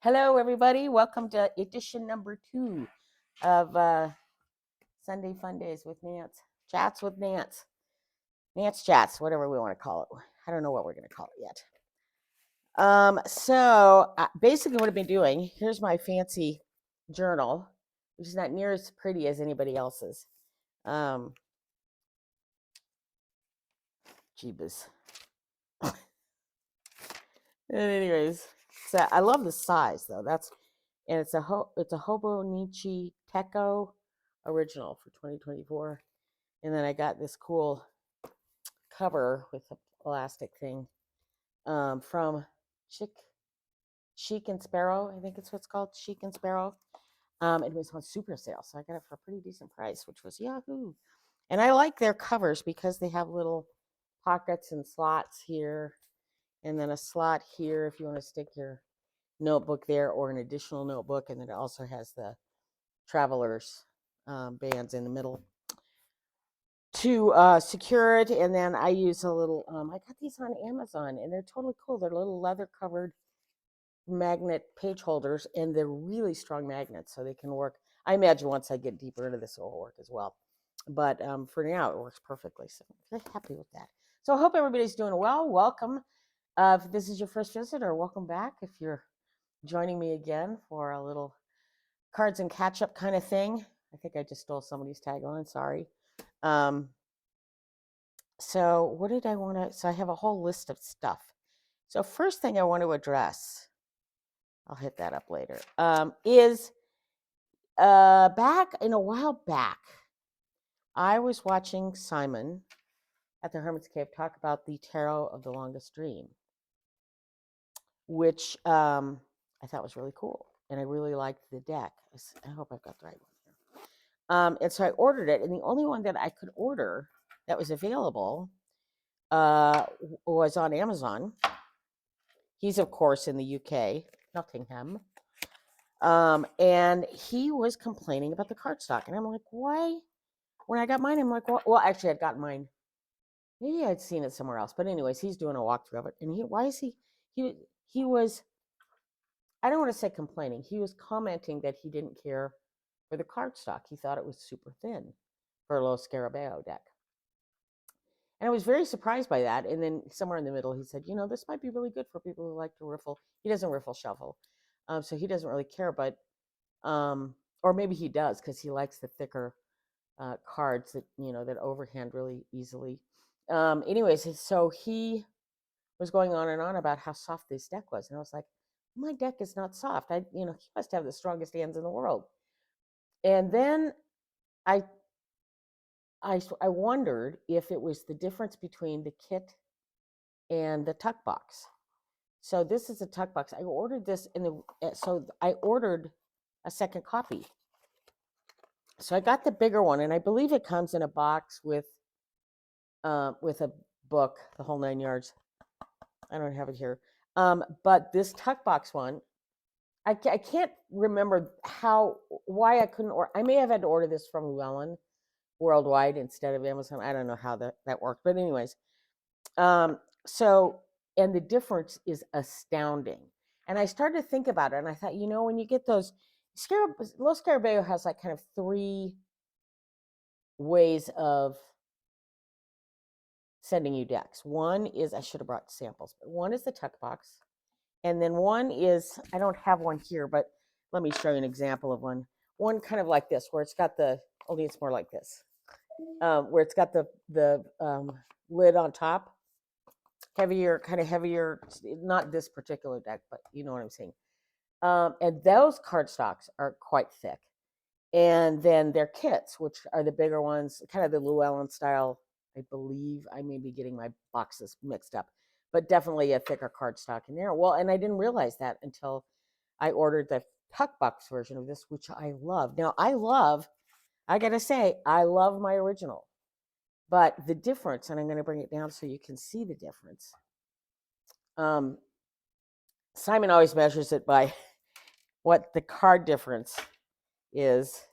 Hello, everybody. Welcome to edition number 2 of Sunday Fun Days with Nance. Chats with Nance. Nance Chats, whatever we want to call it. I don't know what we're going to call it yet. Basically what I've been doing, here's my fancy journal, which is not near as pretty as anybody else's. Jeebus. Anyways, so I love the size though. It's a Hobonichi Teco original for 2024. And then I got this cool cover with the elastic thing from Chic and Sparrow. I think it's what's called Chic and Sparrow. It was on super sale, so I got it for a pretty decent price, which was Yahoo. And I like their covers because they have little pockets and slots here, and then a slot here if you want to stick your notebook there or an additional notebook. And then it also has the travelers bands in the middle to secure it. And then I use a little, I got these on Amazon and they're totally cool. They're little leather covered magnet page holders and they're really strong magnets so they can work. I imagine once I get deeper into this, it will work as well. But for now, it works perfectly. So I'm very happy with that. So I hope everybody's doing well. Welcome. If this is your first visitor, welcome back. If you're joining me again for a little cards and catch up kind of thing. I think I just stole somebody's tagline. Sorry. So what did I want to, so I have a whole list of stuff. So first thing I want to address, I'll hit that up later, is back in a while back, I was watching Simon at the Hermit's Cave talk about the Tarot of the Longest Dream, which I thought was really cool. And I really liked the deck. I hope I've got the right one here. And so I ordered it. And the only one that I could order that was available was on Amazon. He's, of course, in the UK, Nottingham. And he was complaining about the cardstock. And I'm like, why? When I got mine, I'm like, well, actually, I'd gotten mine. Maybe I'd seen it somewhere else. But anyways, he's doing a walkthrough of it. And he was, I don't want to say complaining. He was commenting that he didn't care for the cardstock. He thought it was super thin for a Lo Scarabeo deck. And I was very surprised by that. And then somewhere in the middle, he said, this might be really good for people who like to riffle. He doesn't riffle shuffle. So he doesn't really care, but, or maybe he does because he likes the thicker cards that, that overhand really easily. Anyways, so he was going on and on about how soft this deck was. And I was like, my deck is not soft. He must have the strongest hands in the world. And then I wondered if it was the difference between the kit and the tuck box. So this is a tuck box. I ordered this so I ordered a second copy. So I got the bigger one, and I believe it comes in a box with a book, the whole 9 yards. I don't have it here. But this tuck box one, I can't remember why I couldn't order. I may have had to order this from Llewellyn worldwide instead of Amazon. I don't know how that worked. But anyways, and the difference is astounding. And I started to think about it, and I thought, when you get those, Lo Scarabeo has like kind of 3 ways of sending you decks. One is, I should have brought samples, but one is the tuck box. And then one is, I don't have one here, but let me show you an example of one. One kind of like this, where it's got only it's more like this, where it's got the lid on top. Heavier, not this particular deck, but you know what I'm saying. And those cardstocks are quite thick. And then their kits, which are the bigger ones, kind of the Llewellyn style, I believe. I may be getting my boxes mixed up, but definitely a thicker cardstock in there. Well, and I didn't realize that until I ordered the tuck box version of this, which I love. Now, I got to say, I love my original. But the difference, and I'm going to bring it down so you can see the difference. Simon always measures it by what the card difference is.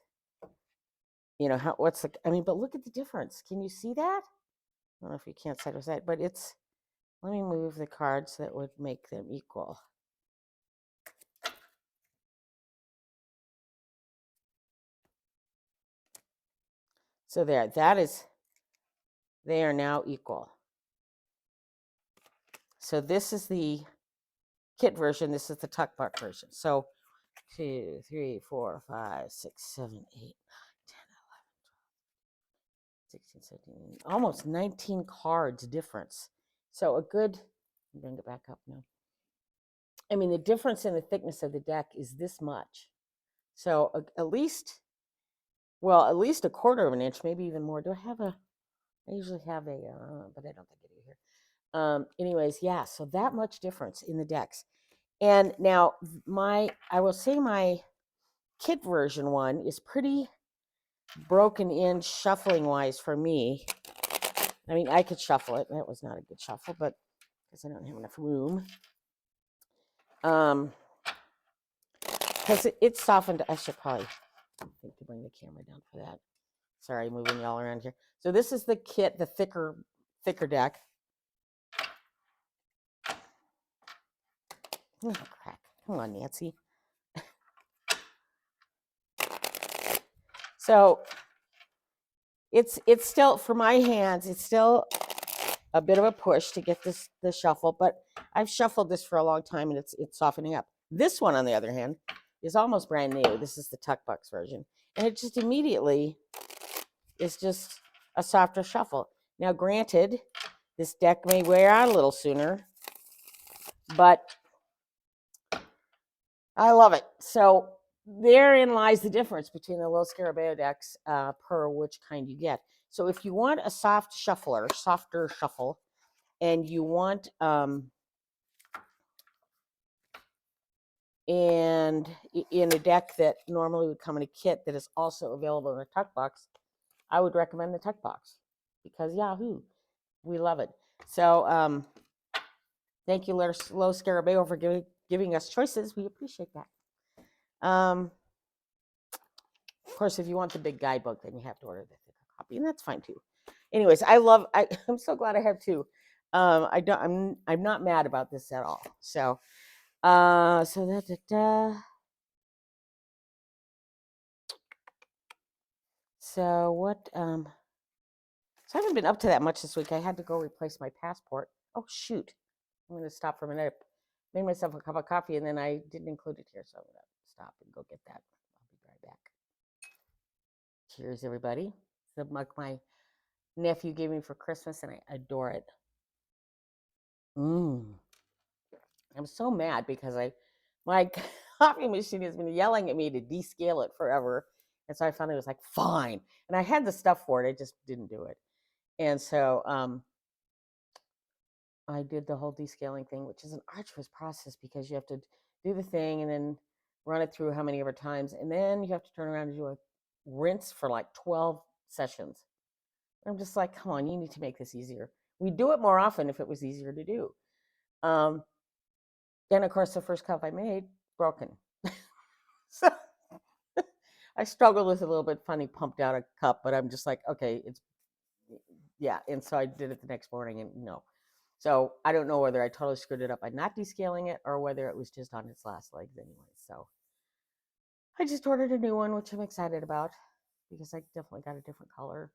But look at the difference. Can you see that? I don't know if you can't side by side, but let me move the cards that would make them equal. So they are now equal. So this is the kit version. This is the tuck buck version. So 2, 3, 4, 5, 6, 7, 8, 9, 10, 16, 17, almost 19 cards difference. So a good, bring it back up now. I mean, the difference in the thickness of the deck is this much. So at least a quarter of an inch, maybe even more. I usually have a, but I don't think I do here. Anyways, yeah, so that much difference in the decks. And now I will say my kit version one is pretty broken in shuffling wise for me. I mean, I could shuffle it. That was not a good shuffle, but because I don't have enough room. Because it's softened. I should probably think to bring the camera down for that. Sorry, moving y'all around here. So this is the kit, the thicker deck. Oh, crap. Come on, Nancy. So it's still, for my hands, it's still a bit of a push to get the shuffle, but I've shuffled this for a long time and it's softening up. This one, on the other hand, is almost brand new. This is the Tuck Bucks version. And it just immediately is just a softer shuffle. Now, granted, this deck may wear out a little sooner, but I love it. So therein lies the difference between the Lo Scarabeo decks per which kind you get. So if you want a softer shuffle, and you want and in a deck that normally would come in a kit that is also available in a tuck box, I would recommend the tuck box because Yahoo, we love it. So thank you, Lo Scarabeo, for giving us choices. We appreciate that. Of course, if you want the big guidebook, then you have to order the thicker copy, and that's fine too. Anyways, I'm so glad I have two. I'm not mad about this at all. So So what so I haven't been up to that much this week. I had to go replace my passport. Oh shoot. I'm gonna stop for a minute. I made myself a cup of coffee and then I didn't include it here, so I'm gonna stop and go get that. I'll be right back. Cheers, everybody. The mug my nephew gave me for Christmas and I adore it. I'm so mad because my coffee machine has been yelling at me to descale it forever. And so I finally was like, fine. And I had the stuff for it, I just didn't do it. And so I did the whole descaling thing, which is an arduous process because you have to do the thing and then run it through how many ever times. And then you have to turn around and do a rinse for like 12 sessions. I'm just like, come on, you need to make this easier. We do it more often if it was easier to do. Then, of course, the first cup I made, broken. So I struggled with a little bit funny, pumped out a cup, but I'm just like, okay, yeah. And so I did it the next morning and no. So I don't know whether I totally screwed it up by not descaling it or whether it was just on its last legs anyway. So I just ordered a new one, which I'm excited about because I definitely got a different color.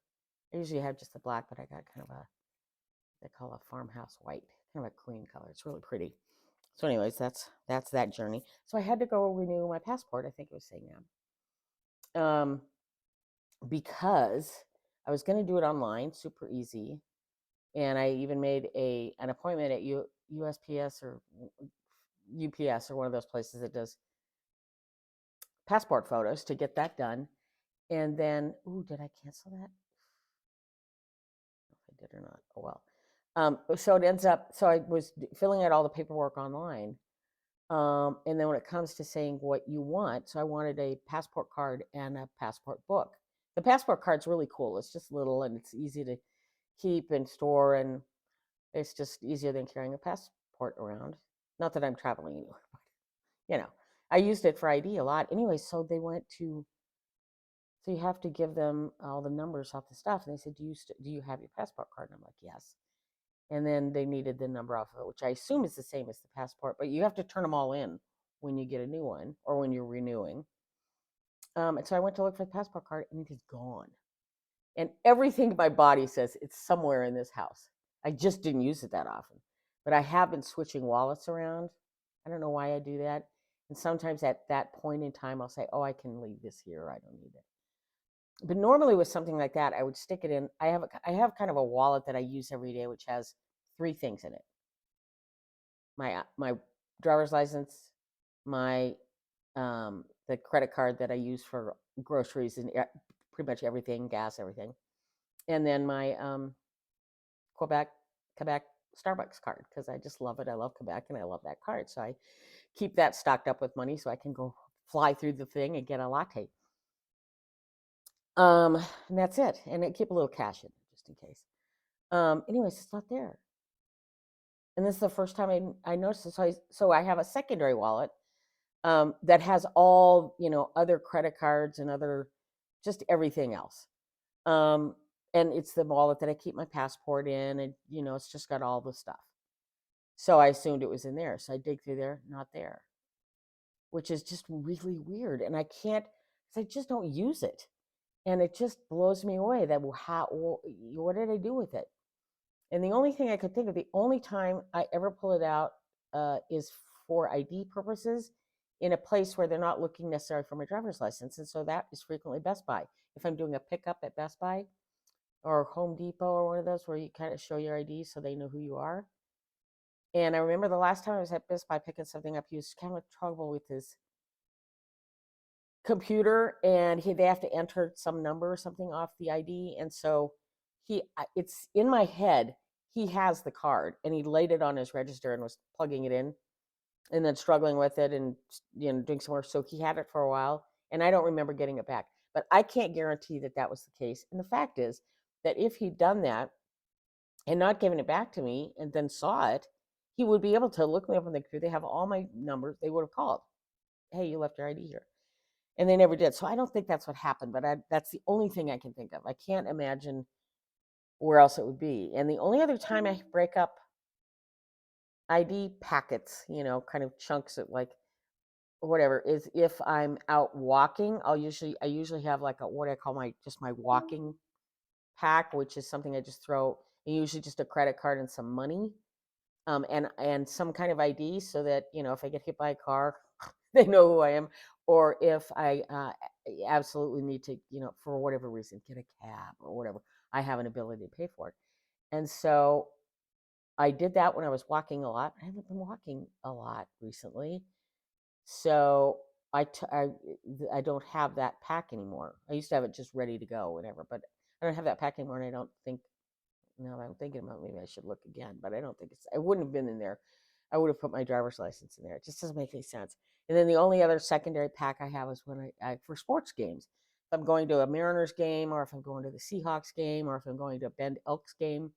I usually have just the black, but I got kind of they call a farmhouse white, kind of a cream color. It's really pretty. So anyways, that's that journey. So I had to go renew my passport. I think it was saying that. Because I was going to do it online, super easy. And I even made an appointment at USPS or UPS or one of those places that does passport photos to get that done. And then, did I cancel that? If I did or not. Oh well. So it ends up. So I was filling out all the paperwork online. And then when it comes to saying what you want, so I wanted a passport card and a passport book. The passport card's really cool. It's just little and it's easy to keep and store, and it's just easier than carrying a passport around. Not that I'm traveling anywhere, but I used it for ID a lot. Anyway, so so you have to give them all the numbers off the stuff, and they said, do you have your passport card? And I'm like, yes. And then they needed the number off of it, which I assume is the same as the passport, but you have to turn them all in when you get a new one or when you're renewing. And so I went to look for the passport card, and it is gone. And everything my body says it's somewhere in this house. I just didn't use it that often. But I have been switching wallets around. I don't know why I do that. And sometimes at that point in time, I'll say, oh, I can leave this here. I don't need it. But normally with something like that, I would stick it in. I have kind of a wallet that I use every day, which has three things in it: my driver's license, my the credit card that I use for groceries and pretty much everything, gas, everything, and then my Quebec Quebec Starbucks card because I just love it. I love Quebec and I love that card, so I keep that stocked up with money so I can go fly through the thing and get a latte. And that's it. And I keep a little cash in just in case. Anyways, it's not there. And this is the first time I noticed it. So I have a secondary wallet that has all, other credit cards and other, just everything else. Um, and it's the wallet that I keep my passport in, and it's just got all the stuff. So I assumed it was in there. So I dig through there, not there, which is just really weird. And I can't, because I just don't use it, and it just blows me away that what did I do with it? And the only thing I could think of, the only time I ever pull it out is for ID purposes in a place where they're not looking necessarily for my driver's license. And so that is frequently Best Buy. If I'm doing a pickup at Best Buy or Home Depot or one of those where you kind of show your ID so they know who you are. And I remember the last time I was at Best Buy picking something up, he was kind of trouble with his computer, and they have to enter some number or something off the ID. And so it's in my head, he has the card and he laid it on his register and was plugging it in and then struggling with it and doing some work. So he had it for a while, and I don't remember getting it back. But I can't guarantee that that was the case. And the fact is that if he'd done that and not given it back to me and then saw it, he would be able to look me up on the computer. They have all my numbers. They would have called. Hey, you left your ID here. And they never did. So I don't think that's what happened, but that's the only thing I can think of. I can't imagine where else it would be. And the only other time I break up ID packets, kind of chunks of like whatever, is if I'm out walking. I usually have like what I call my walking pack, which is something I just throw, and usually just a credit card and some money, and some kind of ID so that if I get hit by a car, they know who I am, or if I absolutely need to, for whatever reason, get a cab or whatever, I have an ability to pay for it. And so I did that when I was walking a lot. I haven't been walking a lot recently, so I don't have that pack anymore. I used to have it just ready to go, whatever, but I don't have that pack anymore, and I don't think. Now I'm thinking about, maybe I should look again, but I don't think I wouldn't have been in there. I would have put my driver's license in there. It just doesn't make any sense. And then the only other secondary pack I have is when I for sports games. If I'm going to a Mariners game, or if I'm going to the Seahawks game, or if I'm going to a Bend Elks game,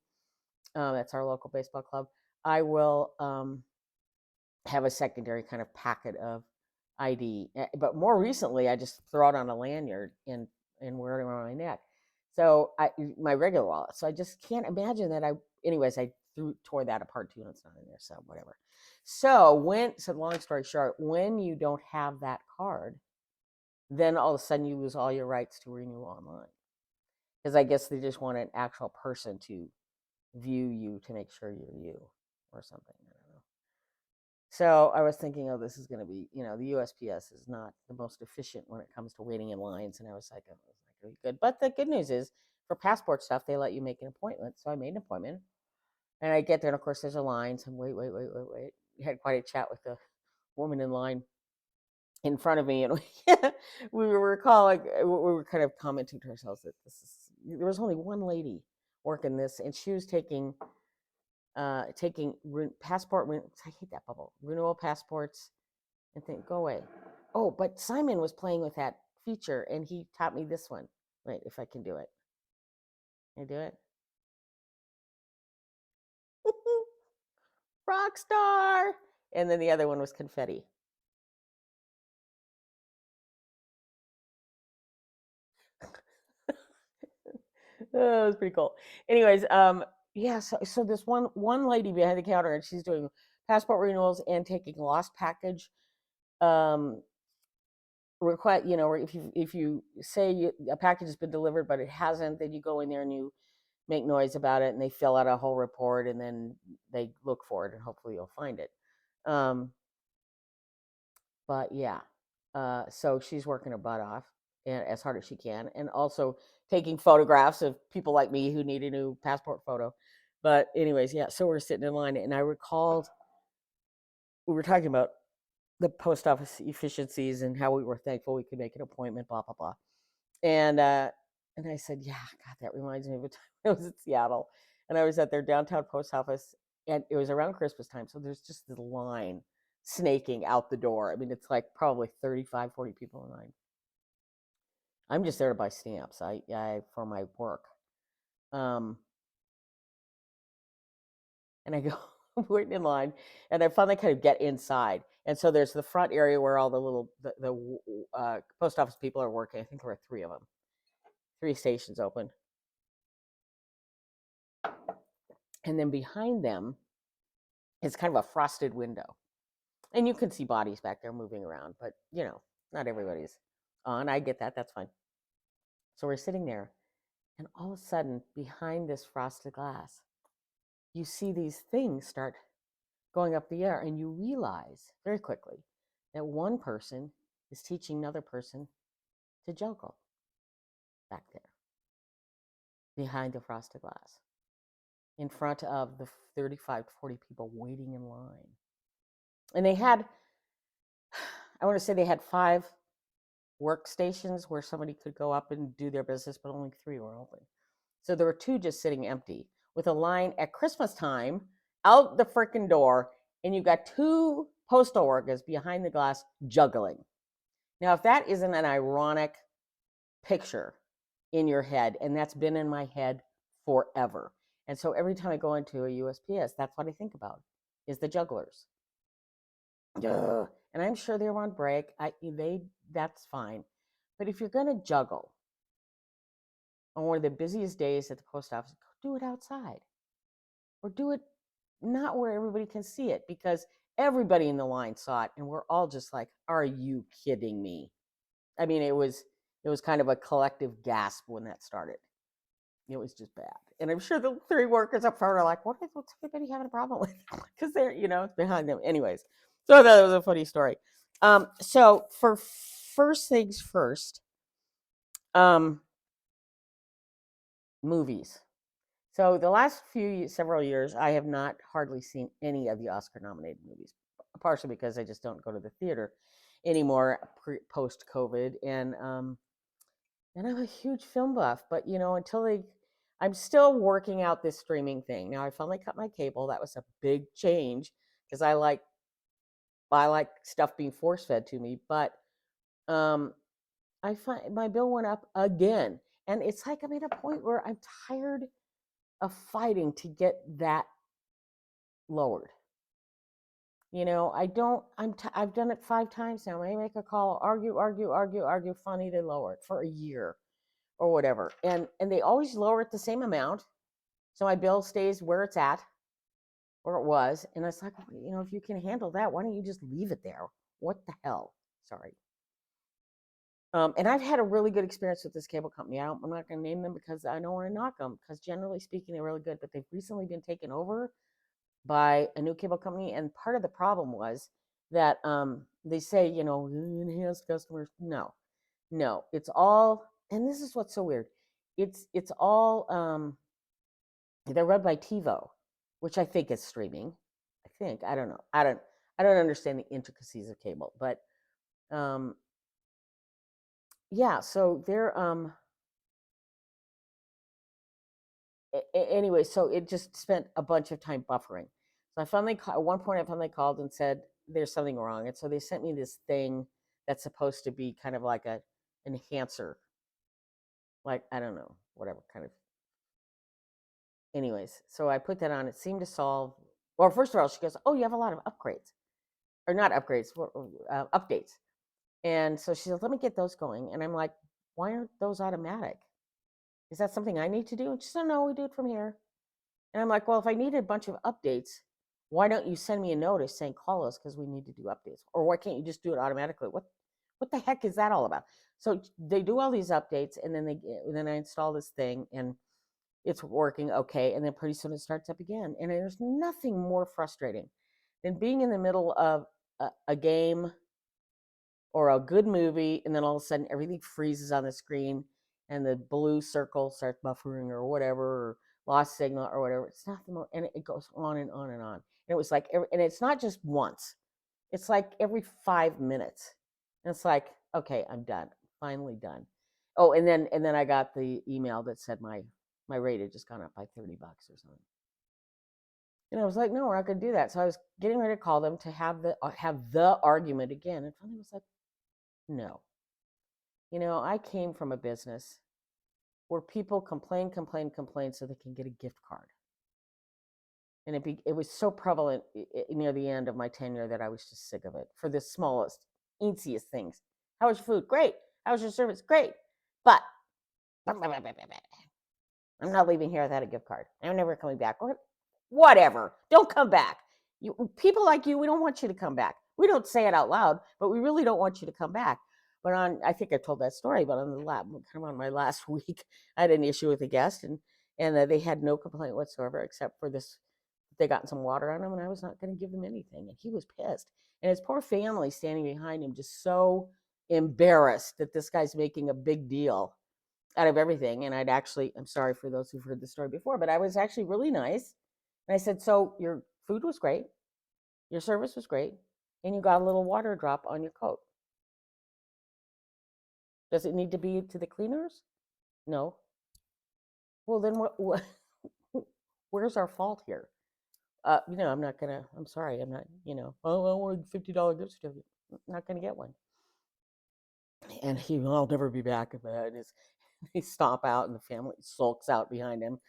that's our local baseball club, I will have a secondary kind of packet of ID. But more recently, I just throw it on a lanyard and wear it around my neck. So my regular wallet. So I just can't imagine that anyways, I tore that apart too, and it's not in there. So whatever. So long story short, when you don't have that card, then all of a sudden you lose all your rights to renew online. Because I guess they just want an actual person to view you to make sure you're you or something. I don't know. So I was thinking, oh, this is going to be, the USPS is not the most efficient when it comes to waiting in lines. And I was like, oh, it's not going to be good. But the good news is for passport stuff, they let you make an appointment. So I made an appointment, and I get there. And of course, there's a line. So wait. We had quite a chat with the woman in line in front of me. And we were kind of commenting to ourselves that there was only one lady working this, and she was taking passport. I hate that bubble. Renewal passports, and think, go away. Oh, but Simon was playing with that feature, and he taught me this one. Wait, if I can do it. Can I do it? Rock star. And then the other one was confetti. Oh, it was pretty cool. Anyways, yeah. So this one lady behind the counter, and she's doing passport renewals and taking lost package request, if you say a package has been delivered but it hasn't, then you go in there and you make noise about it, and they fill out a whole report, and then they look for it, and hopefully you'll find it. Um, but yeah, so she's working her butt off and as hard as she can, and also taking photographs of people like me who need a new passport photo. But anyways, yeah, so we're sitting in line, and I recalled we were talking about the post office efficiencies and how we were thankful we could make an appointment, blah blah blah. And I said, yeah, God, that reminds me of a time I was in Seattle, and I was at their downtown post office, and it was around Christmas time, so there's just this line snaking out the door. I mean, it's like probably 35, 40 people in line. I'm just there to buy stamps. I for my work. Um, and I go waiting in line, and I finally kind of get inside. And so there's the front area where all the little post office people are working. I think there were three of them, three stations open, and then behind them is kind of a frosted window, and you can see bodies back there moving around. But not everybody's on. I get that. That's fine. So we're sitting there, and all of a sudden, behind this frosted glass, you see these things start going up the air, and you realize very quickly that one person is teaching another person to juggle back there behind the frosted glass in front of the 35 to 40 people waiting in line. And they had, I want to say they had 5 workstations where somebody could go up and do their business, but only 3 were open. So there were 2 just sitting empty with a line at Christmas time out the freaking door, and you've got 2 postal workers behind the glass juggling. Now, if that isn't an ironic picture in your head, and that's been in my head forever. And so every time I go into a USPS, that's what I think about is the jugglers. Ugh. And I'm sure they're on break. That's fine. But if you're gonna juggle on one of the busiest days at the post office, do it outside. Or do it not where everybody can see it, because everybody in the line saw it, and we're all just like, are you kidding me? I mean, it was kind of a collective gasp when that started. It was just bad. And I'm sure the 3 workers up front are like, what's everybody having a problem with? Because they're, it's behind them. Anyways, so that was a funny story. So for first things first, movies. So the last several years, I have not hardly seen any of the Oscar-nominated movies, partially because I just don't go to the theater anymore post COVID, and I'm a huge film buff. But I'm still working out this streaming thing. Now I finally cut my cable. That was a big change because I like stuff being force fed to me. But um, I find my bill went up again, and it's like I'm at a point where I'm tired of fighting to get that lowered. I don't. I've done it 5 times now. I make a call, argue, argue, argue, argue. Funny, they lower it for a year or whatever, and they always lower it the same amount, so my bill stays where it's at, where it was. And it's like, if you can handle that, why don't you just leave it there? What the hell? Sorry. And I've had a really good experience with this cable company. I'm not going to name them because I don't want to knock them, because generally speaking, they're really good. But they've recently been taken over by a new cable company, and part of the problem was that they say, enhanced customers. No, it's all, and this is what's so weird. It's all they're run by TiVo, which I think is streaming. I think, I don't know. I don't understand the intricacies of cable, but um yeah, so they're anyway, so it just spent a bunch of time buffering. So at one point I finally called and said there's something wrong, and so they sent me this thing that's supposed to be kind of like a enhancer, like, I don't know, whatever kind of. Anyways, so I put that on. It seemed to solve. Well, first of all, she goes, "Oh, you have a lot of upgrades, or not upgrades, updates." And so she said, "Let me get those going." And I'm like, "Why aren't those automatic? Is that something I need to do?" And she said, "No, we do it from here." And I'm like, "Well, if I needed a bunch of updates, why don't you send me a notice saying call us because we need to do updates? Or why can't you just do it automatically? What the heck is that all about? So they do all these updates, and then I install this thing, and it's working okay, and then pretty soon it starts up again. And there's nothing more frustrating than being in the middle of a game or a good movie, and then all of a sudden everything freezes on the screen, and the blue circle starts buffering or whatever, or lost signal or whatever. It's not the most, and it goes on and on and on. And it was like, and it's not just once; it's like every 5 minutes. And it's like, okay, I'm done, finally done. Oh, and then I got the email that said my rate had just gone up by $30 or something. And I was like, no, we're not going to do that. So I was getting ready to call them to have the argument again, and finally was like, no. I came from a business where people complain so they can get a gift card. And it was so prevalent near the end of my tenure that I was just sick of it for the smallest, easiest things. How was your food? Great. How was your service? Great. But I'm not leaving here without a gift card. I'm never coming back. Whatever. Don't come back. People like you, we don't want you to come back. We don't say it out loud, but we really don't want you to come back. But I think I told that story, but on the lab, kind of on my last week, I had an issue with a guest, and they had no complaint whatsoever except for this. They got some water on him, and I was not going to give them anything, and he was pissed. And his poor family standing behind him, just so embarrassed that this guy's making a big deal out of everything. And I'm sorry for those who've heard the story before, but I was actually really nice. And I said, so your food was great, your service was great, and you got a little water drop on your coat. Does it need to be to the cleaners? No. Well, then where's our fault here? I'm sorry, I'm not, oh, I want a $50 gift certificate. I'm not going to get one. And I'll never be back. And they stomp out, and the family sulks out behind him.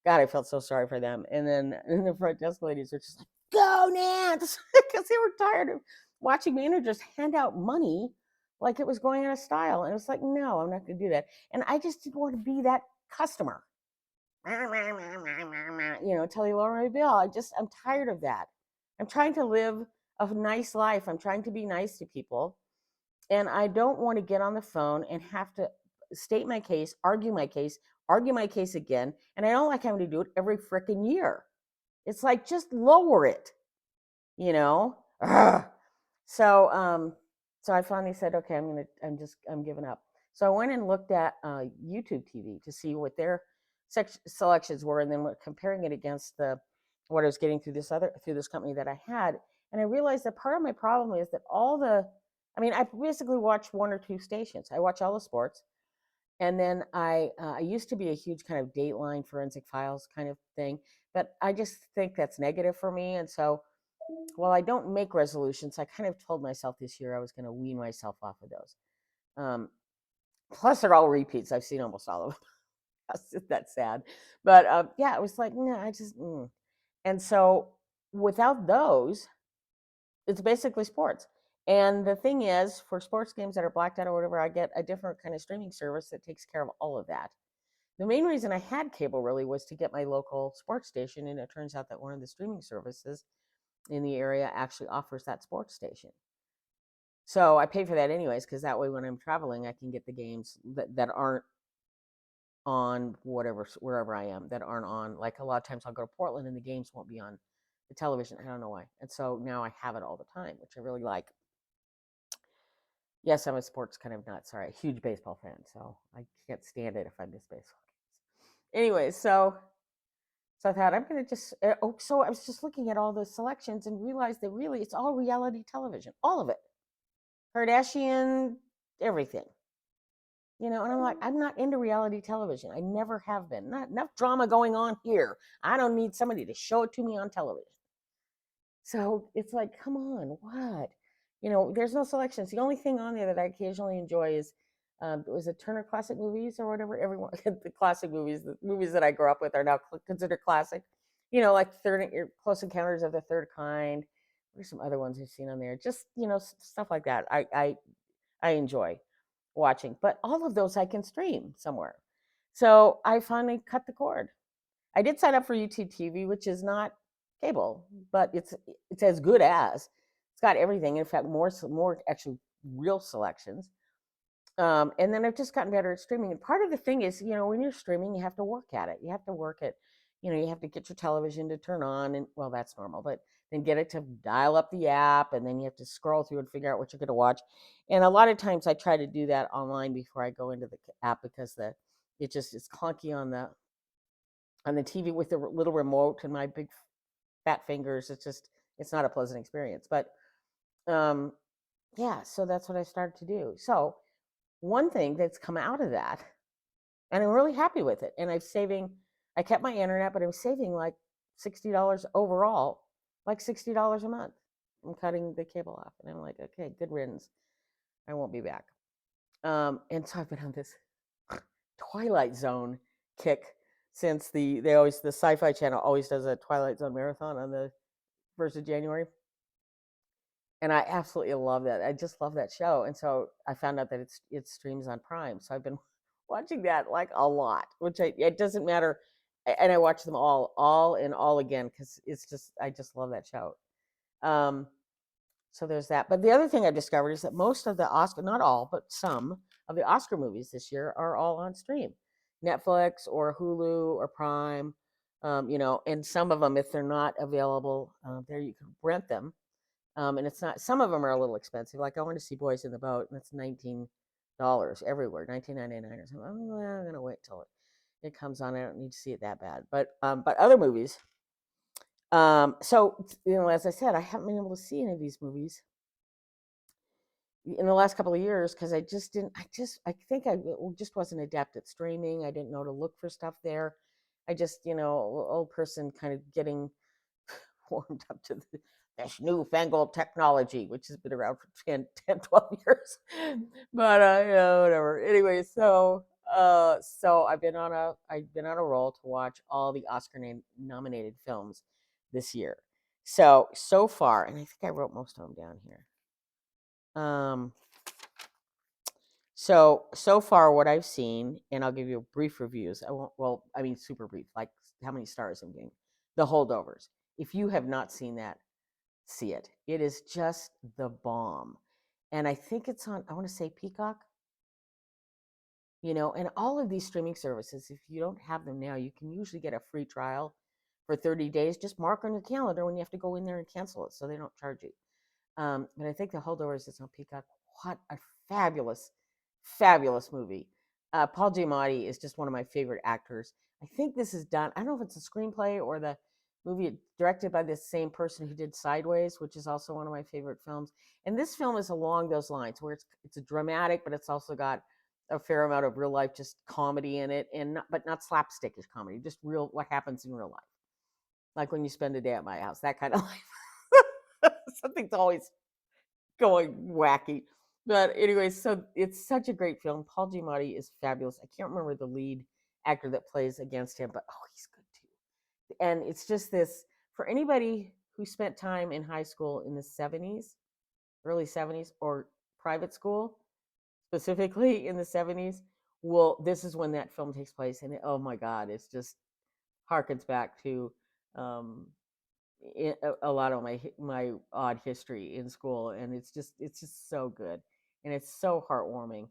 God, I felt so sorry for them. And then the front desk ladies are just like, go, Nance! Because they were tired of watching managers hand out money like it was going out of style. And it was like, no, I'm not going to do that. And I just didn't want to be that customer. Tell you lower my bill. I'm tired of that. I'm trying to live a nice life. I'm trying to be nice to people. And I don't want to get on the phone and have to state my case, argue my case again. And I don't like having to do it every freaking year. It's like, just lower it, you know? Ugh. So I finally said, okay, I'm giving up. So I went and looked at YouTube TV to see what their selections were, and then comparing it against what I was getting through this company that I had. And I realized that part of my problem is that I basically watch one or two stations. I watch all the sports. And then I used to be a huge kind of Dateline forensic files kind of thing, but I just think that's negative for me. And so while I don't make resolutions, I kind of told myself this year I was going to wean myself off of those. Plus, they're all repeats. I've seen almost all of them. That's sad. But yeah, it was like, no, And so without those, it's basically sports. And the thing is, for sports games that are blacked out or whatever, I get a different kind of streaming service that takes care of all of that. The main reason I had cable really was to get my local sports station, and it turns out that one of the streaming services in the area actually offers that sports station. So I pay for that anyways, because that way when I'm traveling, I can get the games that aren't on wherever I am, that aren't on. Like, a lot of times I'll go to Portland and the games won't be on the television. I don't know why. And so now I have it all the time, which I really like. Yes, I'm a sports kind of nut. Sorry, a huge baseball fan, so I can't stand it if I miss baseball games. Anyway, so I thought I'm gonna just. So I was just looking at all the selections and realized that really it's all reality television, all of it, Kardashian, everything. And I'm like, I'm not into reality television. I never have been. Not enough drama going on here. I don't need somebody to show it to me on television. So it's like, come on, what? There's no selections. The only thing on there that I occasionally enjoy is, was it Turner Classic Movies or whatever? Everyone, the classic movies, the movies that I grew up with are now considered classic. Like Close Encounters of the Third Kind. What are some other ones I've seen on there? Just stuff like that. I enjoy watching, but all of those I can stream somewhere. So I finally cut the cord. I did sign up for YouTube TV, which is not cable, but it's as good as. It's got everything. In fact, more actually real selections. And then I've just gotten better at streaming. And part of the thing is, when you're streaming, you have to work at it. You have to work at, you have to get your television to turn on, and well, that's normal, but then get it to dial up the app, and then you have to scroll through and figure out what you're going to watch. And a lot of times I try to do that online before I go into the app because it's clunky on the TV with the little remote and my big fat fingers. It's not a pleasant experience. But um, yeah, so that's what I started to do. So one thing that's come out of that, and I'm really happy with it. And I kept my internet, but I'm saving like $60 overall, like $60 a month. I'm cutting the cable off, and I'm like, okay, good riddance. I won't be back. And so I've been on this Twilight Zone kick since the Sci-Fi Channel always does a Twilight Zone marathon on the 1st of January. And I absolutely love that. I just love that show. And so I found out that it streams on Prime. So I've been watching that like a lot, which it doesn't matter. And I watch them all and all again because I just love that show. Um, so there's that. But the other thing I discovered is that most of the Oscar, not all, but some of the Oscar movies this year are all on stream, Netflix or Hulu or Prime. And some of them, if they're not available there, you can rent them. And it's not. Some of them are a little expensive. Like I want to see Boys in the Boat, and it's $19 everywhere, 19.99 or something. I'm gonna wait till it comes on. I don't need to see it that bad. But other movies. So as I said, I haven't been able to see any of these movies in the last couple of years because I just didn't. I think I just wasn't adept at streaming. I didn't know to look for stuff there. I just, old person kind of getting warmed up to this newfangled technology, which has been around for 12 years. But whatever. Anyway, so I've been on a roll to watch all the Oscar nominated films this year. So far, and I think I wrote most of them down here. So far, what I've seen, and I'll give you brief reviews. I won't. Well, I mean, super brief, like how many stars I'm giving. The Holdovers. If you have not seen that, see it. It is just the bomb. And I think it's on, I want to say Peacock, and all of these streaming services, if you don't have them now, you can usually get a free trial for 30 days. Just mark on your calendar when you have to go in there and cancel it so they don't charge you. But I think The Holdovers is on Peacock. What a fabulous, fabulous movie. Paul Giamatti is just one of my favorite actors. I think this is done. I don't know if it's a screenplay or the movie directed by the same person who did Sideways, which is also one of my favorite films. And this film is along those lines, where it's a dramatic, but it's also got a fair amount of real life, just comedy in it, but not slapstickish comedy, just real what happens in real life, like when you spend a day at my house, that kind of life. Something's always going wacky. But anyway, so it's such a great film. Paul Giamatti is fabulous. I can't remember the lead actor that plays against him, but he's good too. And it's just this for anybody who spent time in high school in the 70s, early 70s, or private school, specifically in the 70s. Well, this is when that film takes place. And oh my God, it's just harkens back to um, a lot of my odd history in school, and it's just so good, and it's so heartwarming,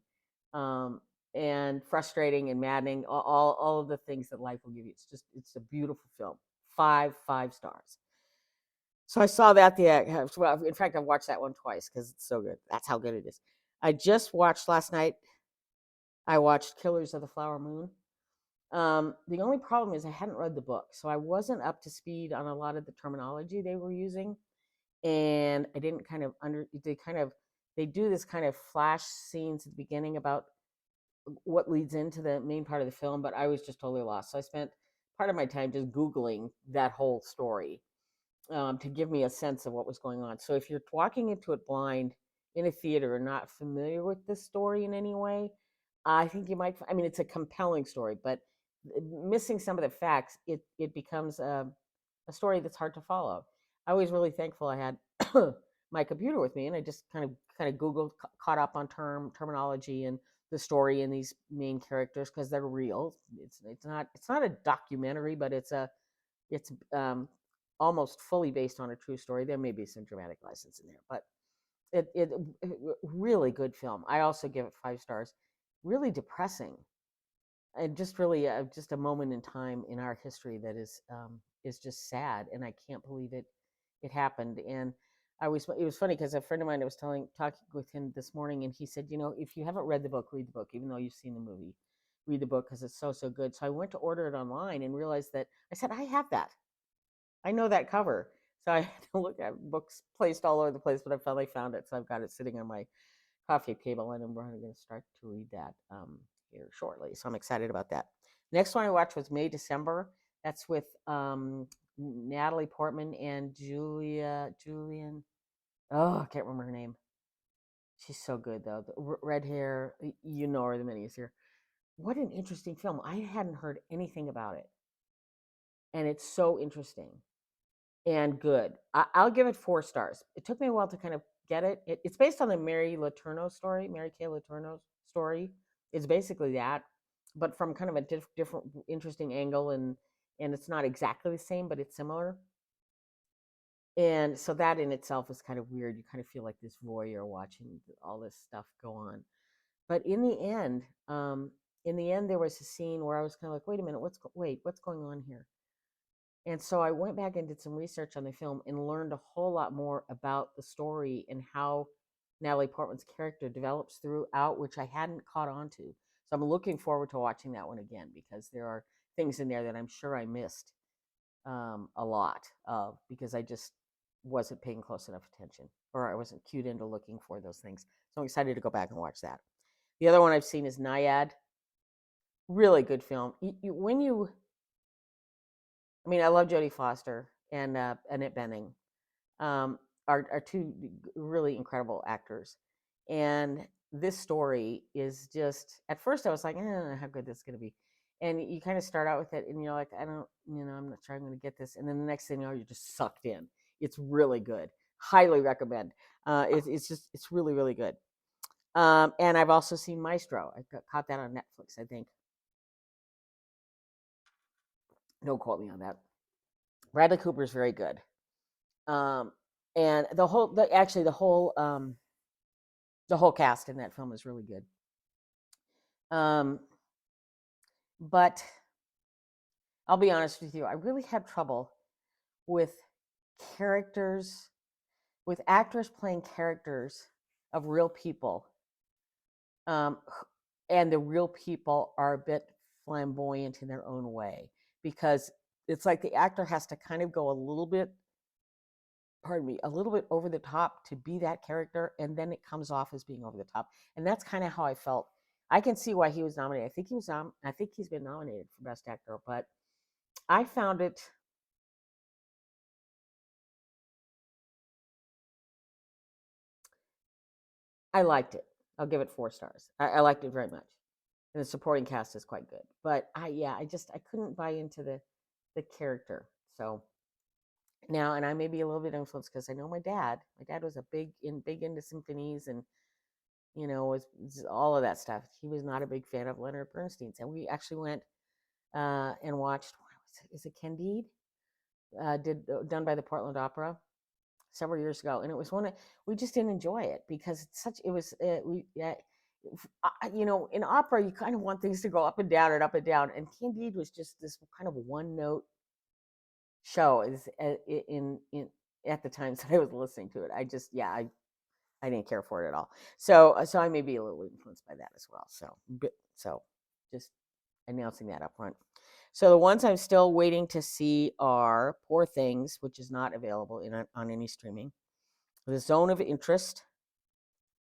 um, and frustrating and maddening. All of the things that life will give you. It's a beautiful film. Five stars. So I saw that well, in fact, I've watched that one twice because it's so good. That's how good it is. I just watched last night. I watched Killers of the Flower Moon. The only problem is I hadn't read the book, so I wasn't up to speed on a lot of the terminology they were using, and I didn't kind of they do this kind of flash scenes at the beginning about what leads into the main part of the film, but I was just totally lost. So I spent part of my time just Googling that whole story to give me a sense of what was going on. So if you're walking into it blind in a theater and not familiar with the story in any way, I think you might. I mean, it's a compelling story, but missing some of the facts, it becomes a story that's hard to follow. I was really thankful I had my computer with me, and I just kind of Googled, caught up on terminology and the story and these main characters because they're real. It's not a documentary, but it's almost fully based on a true story. There may be some dramatic license in there, but it really good film. I also give it 5 stars. Really depressing, and just really just a moment in time in our history that is just sad, and I can't believe it happened. And it was funny because a friend of mine, I was talking with him this morning, and he said, if you haven't read the book, read the book, even though you've seen the movie. Read the book because it's so good. So I went to order it online and realized that I said, I have that. I know that cover. So I had to look at books placed all over the place, but I finally found it. So I've got it sitting on my coffee table, and I'm going to start to read that here shortly. So I'm excited about that. Next one I watched was May December. That's with Natalie Portman and Julian. Oh, I can't remember her name. She's so good though. The red hair, you know her. The many is here. What an interesting film. I hadn't heard anything about it, and it's so interesting and good. I'll give it 4 stars. It took me a while to kind of get it. It's based on the Mary Letourneau story, Mary Kay Letourneau story. It's basically that, but from kind of a different, interesting angle, and it's not exactly the same, but it's similar. And so that in itself is kind of weird. You kind of feel like this voyeur watching all this stuff go on. But in the end, there was a scene where I was kind of like, wait a minute, what's going on here? And so I went back and did some research on the film and learned a whole lot more about the story and how Natalie Portman's character develops throughout, which I hadn't caught on to. So I'm looking forward to watching that one again because there are things in there that I'm sure I missed a lot of because I just wasn't paying close enough attention or I wasn't cued into looking for those things. So I'm excited to go back and watch that. The other one I've seen is Naiad. Really good film. I mean, I love Jodie Foster and Annette Bening, um, are two really incredible actors. And this story is just, at first I was like, I don't know how good this is going to be. And you kind of start out with it and you're like, I'm not sure I'm going to get this. And then the next thing you know, you're just sucked in. It's really good. Highly recommend. It's really, really good. And I've also seen Maestro. Caught that on Netflix, I think. Don't quote me on that. Bradley Cooper is very good. Um, and the whole cast in that film is really good. Um, but I'll be honest with you, I really had trouble with characters, with actors playing characters of real people, um, and the real people are a bit flamboyant in their own way because it's like the actor has to kind of go a little bit, pardon me, a little bit over the top to be that character, and then it comes off as being over the top. And that's kind of how I felt. I can see why he was nominated. I think he's been nominated for Best Actor, but I found it. I liked it. I'll give it 4 stars. I liked it very much, and the supporting cast is quite good. But I couldn't buy into the character. So now, and I may be a little bit influenced because I know my dad. My dad was big into symphonies and was all of that stuff. He was not a big fan of Leonard Bernstein's, and we actually went and watched. Is it Candide? Done by the Portland Opera several years ago, and it was we just didn't enjoy it because it was in opera you kind of want things to go up and down and up and down, and Candide was just this kind of one note show is in at the times that I was listening to it. I didn't care for it at all. So I may be a little influenced by that as well. So just announcing that up front. So the ones I'm still waiting to see are Poor Things, which is not available on any streaming. The Zone of Interest,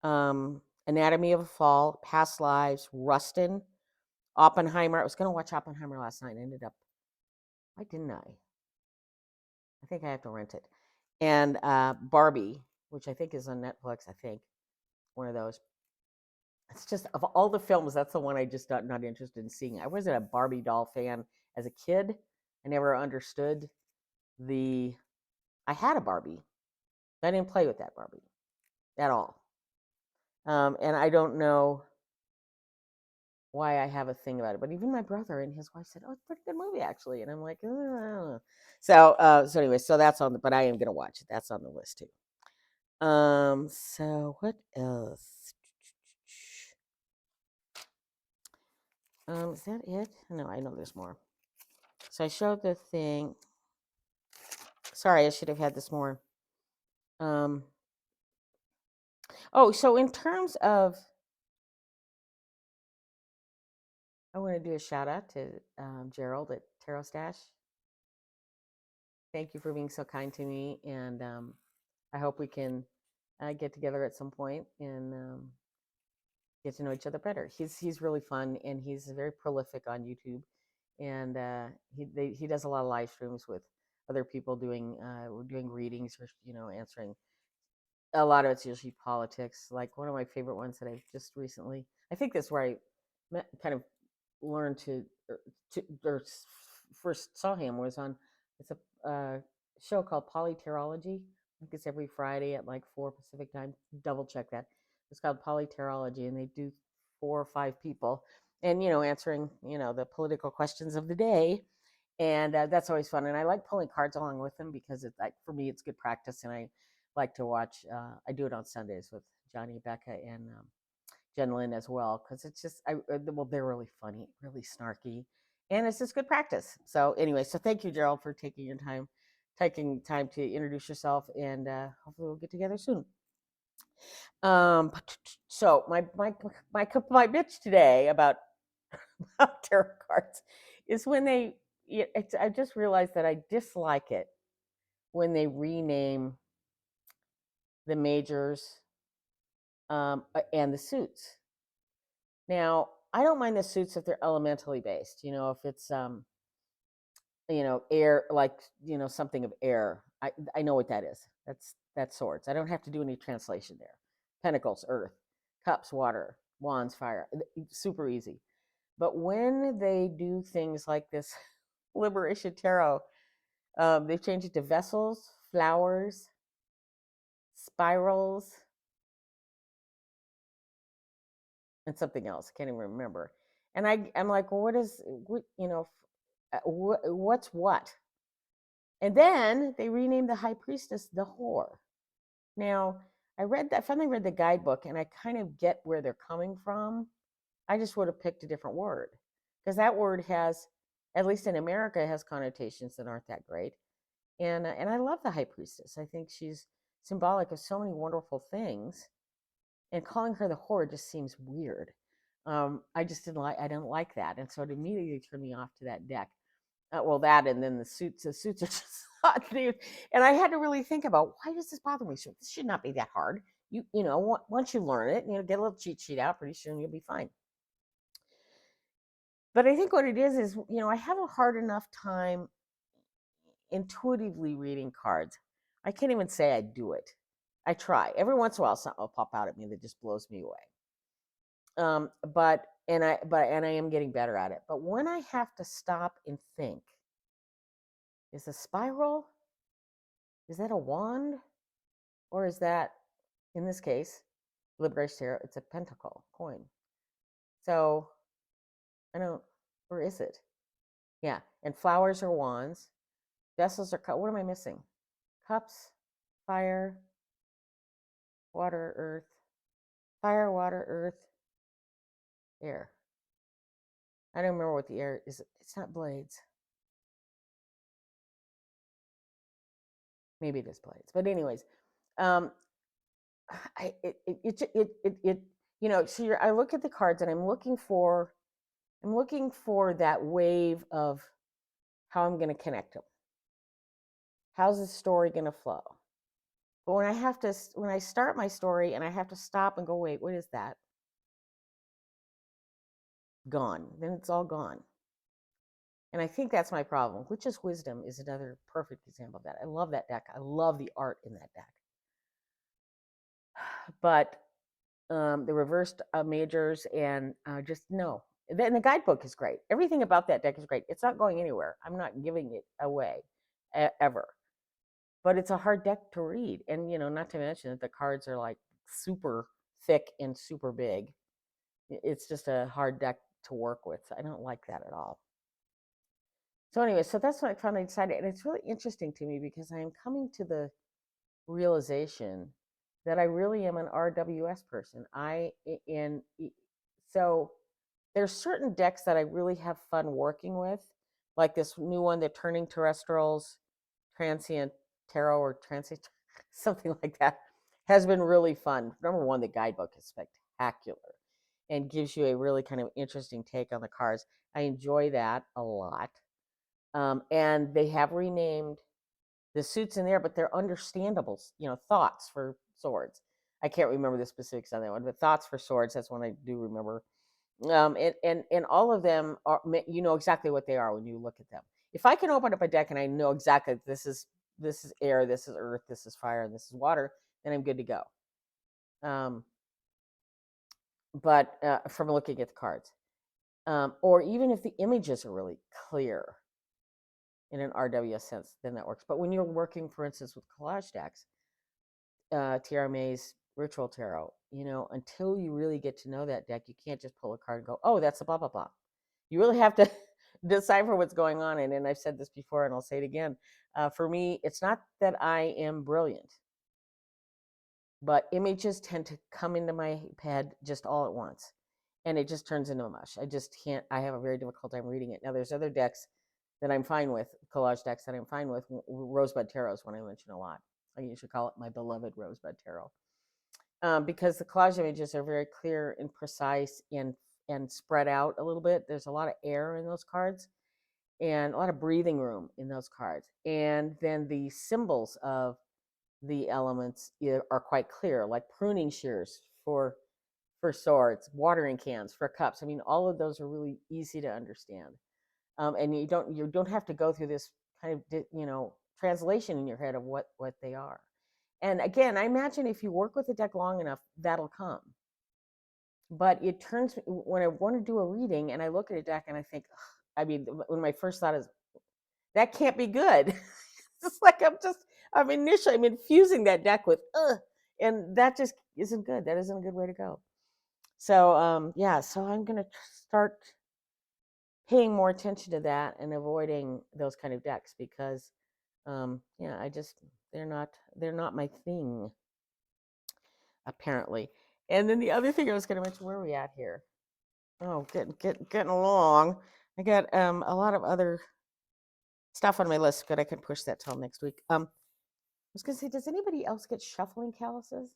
Anatomy of a Fall, Past Lives, Rustin, Oppenheimer. I was going to watch Oppenheimer last night. I ended up, why didn't I? I think I have to rent it. And Barbie, which I think is on Netflix. I think one of those. It's just of all the films, that's the one I just not interested in seeing. I wasn't a Barbie doll fan as a kid. I never understood the. I had a Barbie. I didn't play with that Barbie at all. And I don't know why I have a thing about it. But even my brother and his wife said, "Oh, it's a pretty good movie, actually." And I'm like, I don't know. So anyway, so that's on the. But I am gonna watch it. That's on the list too. So what else? Is that it? No, I know there's more. So I showed the thing. Sorry, I should have had this more. Um. Oh, so in terms of, I want to do a shout out to Gerald at Tarot Stash. Thank you for being so kind to me, and I hope we can get together at some point and get to know each other better. He's really fun, and he's very prolific on YouTube, and he does a lot of live streams with other people doing readings or answering. A lot of it's usually politics. Like one of my favorite ones that I've just recently, I think that's where I kind of learned or first saw him was on. It's a show called Polyterology. I think it's every Friday at like 4 Pacific time. Double check that. It's called Polyterology, and they do 4 or 5 people, and answering the political questions of the day, and that's always fun. And I like pulling cards along with them because it's like for me it's good practice, and I like to watch. I do it on Sundays with Johnny, Becca, and Jen Lynn as well because it's just well they're really funny, really snarky, and it's just good practice. So anyway, so thank you, Gerald, for taking time to introduce yourself, and hopefully we'll get together soon. So my bitch today about tarot cards is when I just realized that I dislike it when they rename the majors and the suits. Now, I don't mind the suits if they're elementally based. If it's air, like something of air. I know what that is. That's swords. I don't have to do any translation there. Pentacles, earth. Cups, water. Wands, fire. Super easy. But when they do things like this Liberation Tarot, they've changed it to vessels, flowers, spirals, and something else. I can't even remember. And I'm like, well, what's what? And then they renamed the high priestess the whore. Now, I finally read the guidebook, and I kind of get where they're coming from. I just would have picked a different word because that word has, at least in America, has connotations that aren't that great. And I love the high priestess. I think she's symbolic of so many wonderful things, and calling her the whore just seems weird. I just didn't like that, and so it immediately turned me off to that deck. Well, that and then the suits. The suits are just hot, dude. And I had to really think about why does this bother me? So this should not be that hard. Once you learn it, get a little cheat sheet out. Pretty soon you'll be fine. But I think what it is I have a hard enough time intuitively reading cards. I can't even say I do it. I try. Every once in a while something will pop out at me that just blows me away. But I am getting better at it. But when I have to stop and think, is a spiral? Is that a wand? Or is that, in this case, Liberation Tarot, it's a pentacle coin. So I don't, or is it? Yeah. And flowers are wands. Vessels are, what am I missing? Cups, fire, water, earth. Fire, water, earth, air. I don't remember what the air is. It's not blades. Maybe it is blades. But anyways, um, so I look at the cards and I'm looking for that wave of how I'm going to connect them. How's the story going to flow? But when I start my story and I have to stop and go, wait, what is that? Gone. Then it's all gone. And I think that's my problem. Witch's Wisdom is another perfect example of that. I love that deck. I love the art in that deck. But the reversed majors and just no. And the guidebook is great. Everything about that deck is great. It's not going anywhere. I'm not giving it away ever. But it's a hard deck to read. And, not to mention that the cards are like super thick and super big. It's just a hard deck to work with. I don't like that at all. So anyway, so that's what I finally decided, and it's really interesting to me because I am coming to the realization that I really am an RWS person. So there's certain decks that I really have fun working with, like this new one, the Turning Terrestrials Transient Tarot or Transient something like that, has been really fun. Number one, the guidebook is spectacular and gives you a really kind of interesting take on the cards. I enjoy that a lot. And they have renamed the suits in there, but they're understandable, thoughts for swords. I can't remember the specifics on that one, but thoughts for swords, that's one I do remember. And all of them are, you know exactly what they are when you look at them. If I can open up a deck and I know exactly this is air, this is earth, this is fire, and this is water, then I'm good to go. But from looking at the cards, or even if the images are really clear in an RWS sense, then that works. But when you're working, for instance, with collage decks, TRMA's Ritual Tarot, until you really get to know that deck, you can't just pull a card and go, oh, that's a blah, blah, blah. You really have to decipher what's going on. And I've said this before, and I'll say it again. For me, it's not that I am brilliant, but images tend to come into my head just all at once. And it just turns into a mush. I just can't, I have a very difficult time reading it. Now, there's other decks that I'm fine with, collage decks that I'm fine with. Rosebud Tarot is one I mention a lot. I usually call it my beloved Rosebud Tarot. Because the collage images are very clear and precise and spread out a little bit. There's a lot of air in those cards and a lot of breathing room in those cards. And then the symbols of the elements are quite clear, like pruning shears for swords, watering cans for cups. I mean, all of those are really easy to understand. And you don't have to go through this kind of translation in your head of what they are. And again, I imagine if you work with the deck long enough, that'll come. But it turns when I want to do a reading and I look at a deck and I think, when my first thought is that can't be good. It's like I'm infusing that deck with and that just isn't good. That isn't a good way to go. So yeah, so I'm gonna start paying more attention to that and avoiding those kind of decks because yeah, they're not my thing, apparently. And then the other thing I was going to mention, where are we at here? Oh, getting along. I got a lot of other stuff on my list. Good, I can push that till next week. I was going to say, does anybody else get shuffling calluses?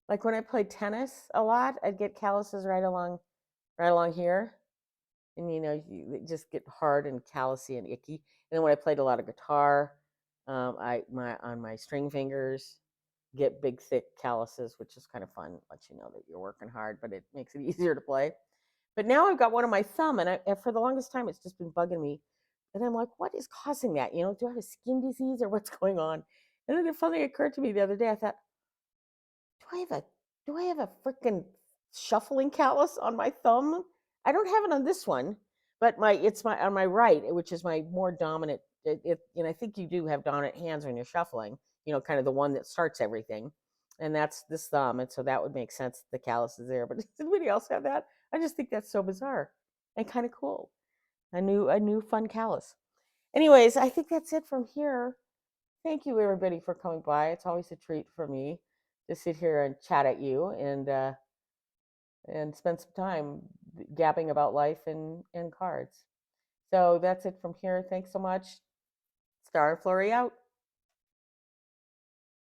Like when I played tennis a lot, I'd get calluses right along here, and they just get hard and callousy and icky. And then when I played a lot of guitar, on my string fingers get big thick calluses, which is kind of fun. Lets you know that you're working hard, but it makes it easier to play. But now I've got one on my thumb, and for the longest time it's just been bugging me. And I'm like, what is causing that? Do I have a skin disease or what's going on? And then it finally occurred to me the other day. I thought, do I have a freaking shuffling callus on my thumb? I don't have it on this one, but it's my on my right, which is my more dominant. I think you do have dominant hands when you're shuffling. Kind of the one that starts everything, and that's this thumb. And so that would make sense. The callus is there, but does anybody else have that? I just think that's so bizarre and kind of cool. A new fun callus. Anyways, I think that's it from here. Thank you, everybody, for coming by. It's always a treat for me to sit here and chat at you and spend some time gabbing about life and cards. So that's it from here. Thanks so much. Star and Flurry out.